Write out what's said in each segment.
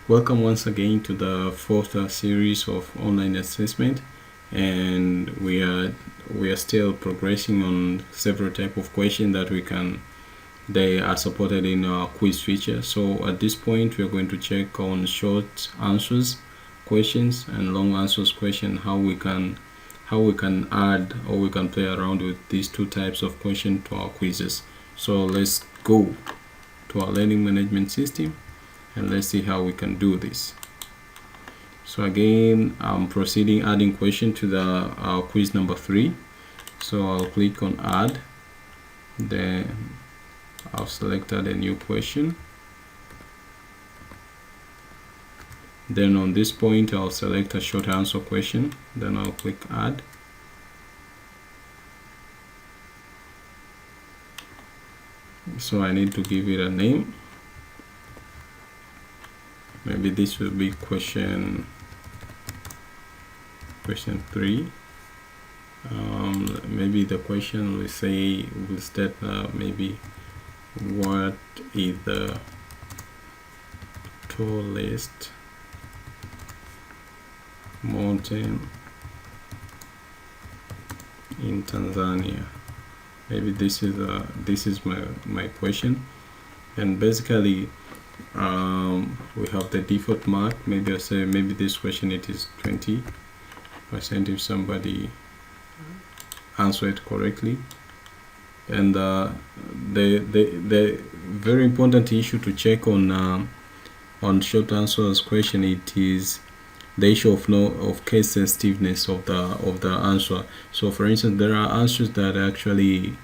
Welcome once again to the fourth series of online assessment, and we are still progressing on several type of questions that they are supported in our quiz feature. So at this point we are going to check on short answers questions and long answers question, how we can add or we can play around with these two types of question to our quizzes. So let's go to our learning management system and let's see how we can do this. So again, I'm proceeding adding question to the quiz number 3. So I'll click on add, then I've selected a new question. Then on this point I'll select a short answer question, then I'll click add. So I need to give it a name. Maybe this will be question 3. Maybe the question will state maybe what is the tallest mountain in Tanzania. Maybe this is my question, and basically we have the default mark. Maybe I say maybe this question it is 20% if somebody answer it correctly. And the very important issue to check on short answers question, it is the issue of case sensitiveness of the answer. So for instance, there are answers that actually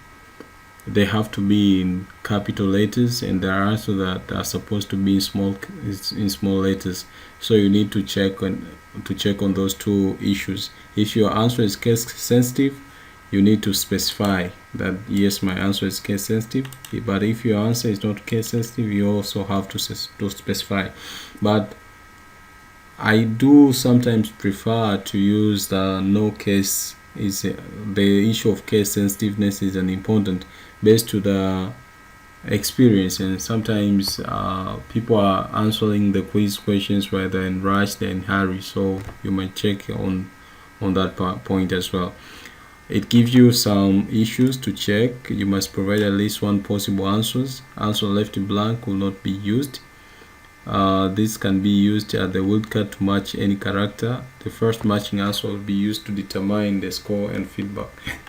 they have to be in capital letters, and there are answers that are supposed to be in small letters. So you need to check on those two issues. If your answer is case sensitive, you need to specify that yes, my answer is case sensitive. But if your answer is not case sensitive, you also have to specify. But I do sometimes prefer to use the no case. The issue of case sensitiveness is an important based to the experience, and sometimes people are answering the quiz questions while they're in rush, they're in hurry, so you might check on that point as well. It gives you some issues to check. You must provide at least one possible answers. Answer left blank will not be used. This can be used as the wildcard to match any character. The first matching answer will be used to determine the score and feedback.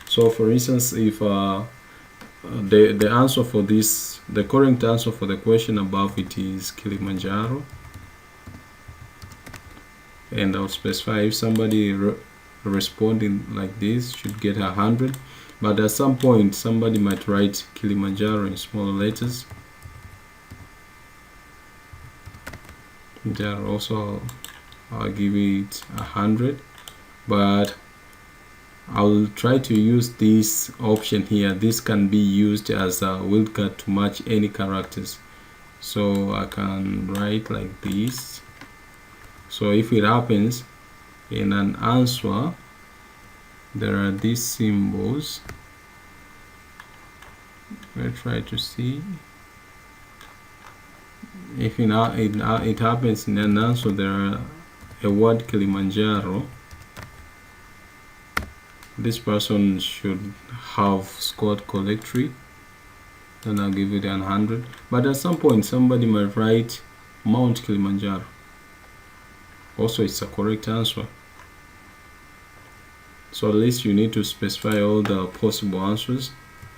So for instance, if the answer for this, the correct answer for the question above it is Kilimanjaro, and I'll specify if somebody responding like this should get 100, but at some point somebody might write Kilimanjaro in smaller letters. There also I'll give it 100, but I'll try to use this option here. This can be used as a wildcard to match any characters. So I can write like this. So if it happens in an answer, there are these symbols. We'll try to see. If it happens in an answer, there are a word Kilimanjaro, this person should have scored correctly, then I'll give it 100. But at some point somebody might write Mount Kilimanjaro, also it's a correct answer. So at least you need to specify all the possible answers.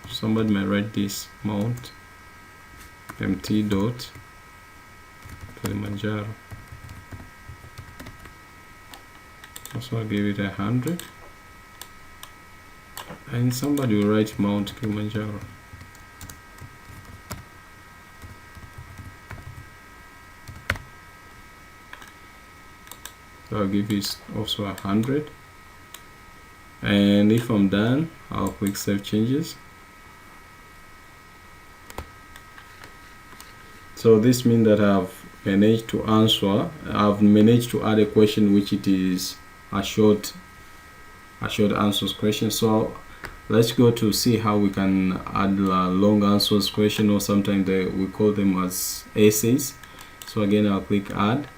Somebody might write this Mount MT dot Kilimanjaro, also I'll give it 100. And somebody will write Mount Kilimanjaro. So I'll give it also 100. And if I'm done, I'll click Save Changes. So this means that I've managed to add a question which it is a short answers question. So let's go to see how we can add long answers question, or sometimes we call them as essays. So again, I'll click add,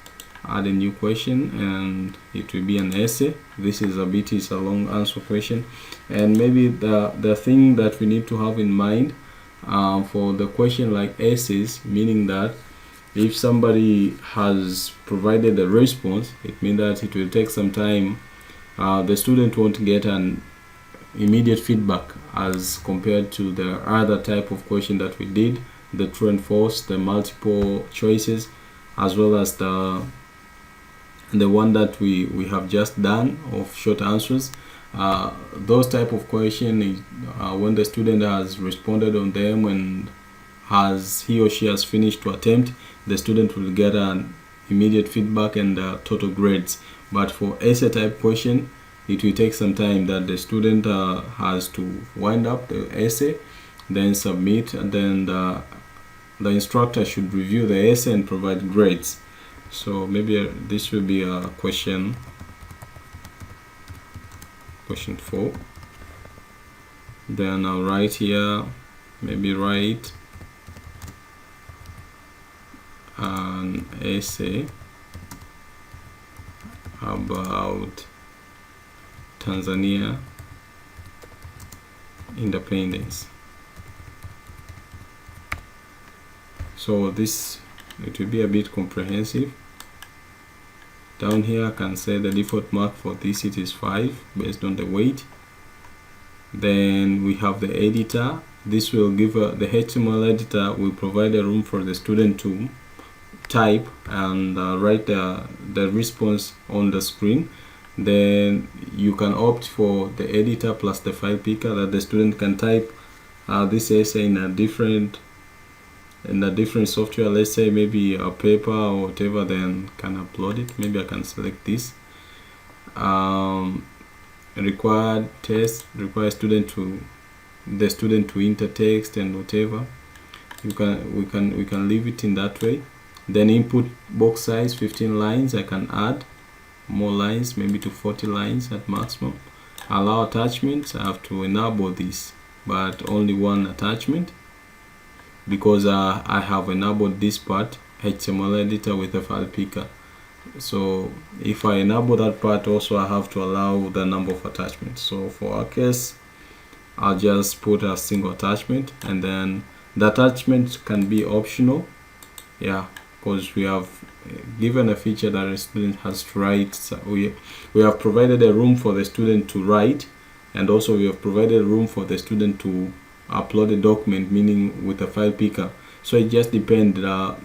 add a new question, and it will be an essay. This is a long answer question. And maybe the thing that we need to have in mind for the question like essays, meaning that if somebody has provided a response, it means that it will take some time. The student won't get an immediate feedback as compared to the other type of question that we did, the true and false, the multiple choices, as well as the one that we have just done of short answers. Those type of question, when the student has responded on them and he or she has finished to attempt, the student will get an immediate feedback and total grades. But for essay type question, it will take some time that the student has to wind up the essay, then submit, and then the instructor should review the essay and provide grades. So maybe this will be a question 4. Then I'll write here, maybe write an essay about Tanzania independence. So this, it will be a bit comprehensive. Down here I can say the default mark for this it is 5 based on the weight. Then we have the editor. This will give the HTML editor will provide a room for the student to type and write the response on the screen. Then you can opt for the editor plus the file picker, that the student can type this essay in a different software, let's say maybe a paper or whatever, then can upload it. Maybe I can select this. Required text, require the student to enter text and whatever. We can leave it in that way. Then input box size 15 lines. I can add more lines, maybe to 40 lines at maximum. Allow attachments. I have to enable this, but only one attachment, because I have enabled this part, HTML editor with a file picker. So if I enable that part also, I have to allow the number of attachments. So for our case, I'll just put a single attachment, and then the attachment can be optional. Yeah, because we have given a feature that a student has to write. So we have provided a room for the student to write, and also we have provided room for the student to upload a document, meaning with a file picker. So it just depends the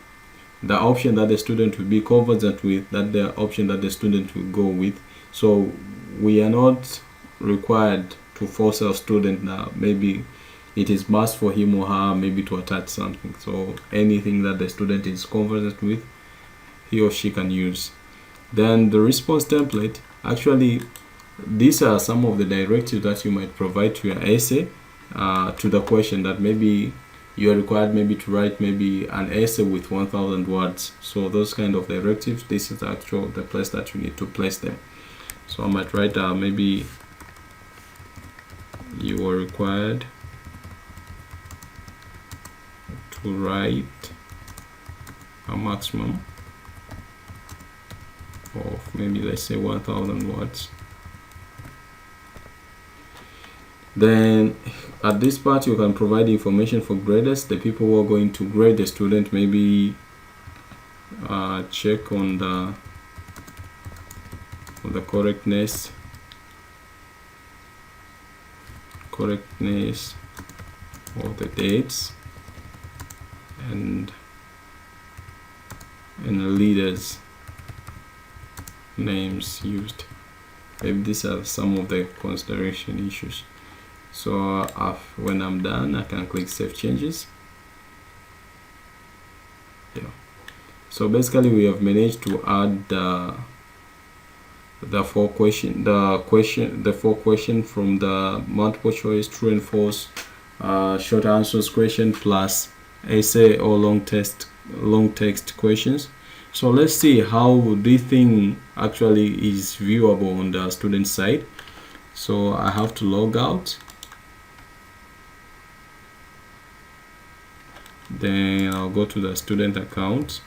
option that the student will be conversant with, that the option that the student will go with. So we are not required to force our student that maybe it is must for him or her maybe to attach something. So anything that the student is conversant with, he or she can use. Then the response template, actually these are some of the directives that you might provide to your essay, to the question that maybe you are required maybe to write maybe an essay with 1000 words. So those kind of directives, this is actually the place that you need to place them. So I might write maybe you are required to write a maximum of maybe, let's say, 1000 words. Then at this part you can provide information for graders, the people who are going to grade the student, maybe check on the correctness of the dates and leaders names used. Maybe these are some of the consideration issues. So when I'm done, I can click Save Changes. Yeah. So basically, we have managed to add the four question from the multiple choice, true and false, short answers question, plus essay or long text questions. So let's see how this thing actually is viewable on the student side. So I have to log out. Then I'll go to the student account.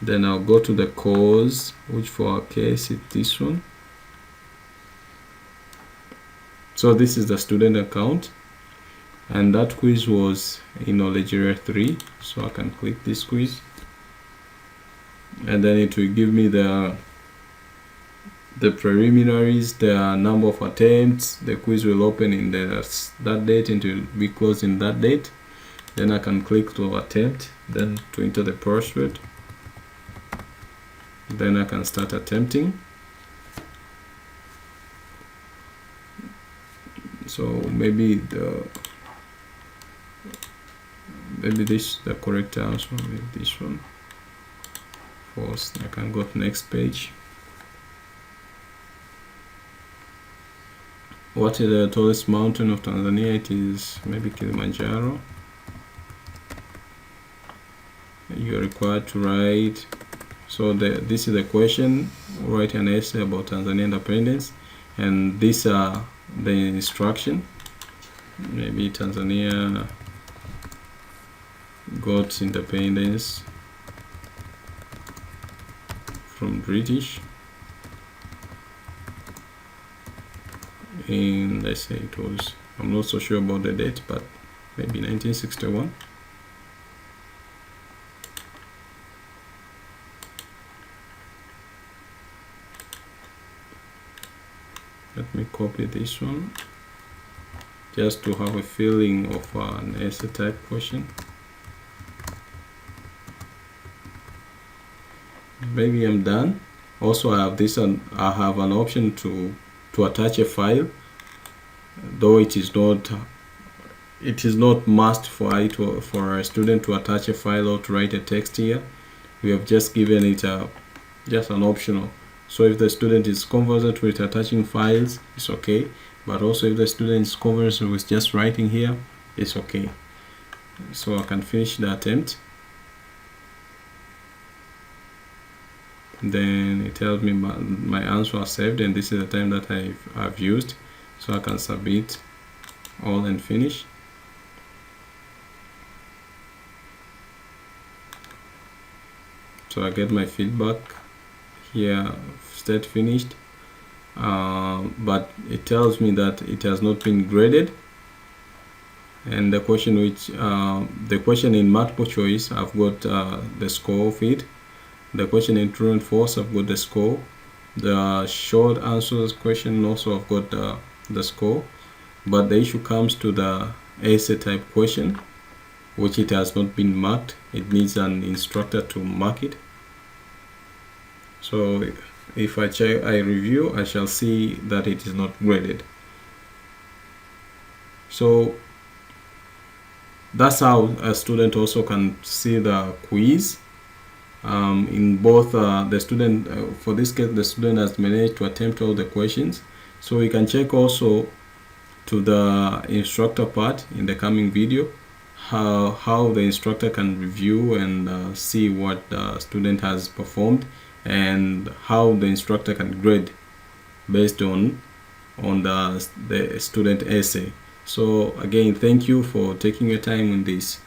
Then I'll go to the course, which for our case is this one. So this is the student account, and that quiz was in Knowledge Area 3. So I can click this quiz, and then it will give me the preliminaries, the number of attempts. The quiz will open in that date and it will be closed in that date. Then I can click to attempt, then to enter the password. Then I can start attempting. So maybe this the correct answer. Maybe this one. False. I can go to next page. What is the tallest mountain of Tanzania? It is maybe Kilimanjaro. You are required to write. So this is the question. Write an essay about Tanzania independence, and these are the instruction. Maybe Tanzania got independence from British in, let's say it was, I'm not so sure about the date, but maybe 1961. Let me copy this one just to have a feeling of an essay type question. Maybe I'm done. Also, I have this, and I have an option to attach a file, though it is not must for a student to attach a file or to write a text here. We have just given it just an optional. So if the student is conversant with attaching files, it's okay. But also if the student is conversant with just writing here, it's okay. So I can finish the attempt. Then it tells me my answer is saved, and this is the time that I've used. So I can submit all and finish. So I get my feedback here, state finished, but it tells me that it has not been graded. And the question in multiple choice, I've got the score of it. The question in true and false, I've got the score. The short answers question also, I've got the score. But the issue comes to the essay type question, which it has not been marked. It needs an instructor to mark it. So if I review, I shall see that it is not graded. So that's how a student also can see the quiz. In both the student, for this case, the student has managed to attempt all the questions. So we can check also to the instructor part in the coming video, how the instructor can review and see what the student has performed, and how the instructor can grade based on the student essay. So again, thank you for taking your time in this.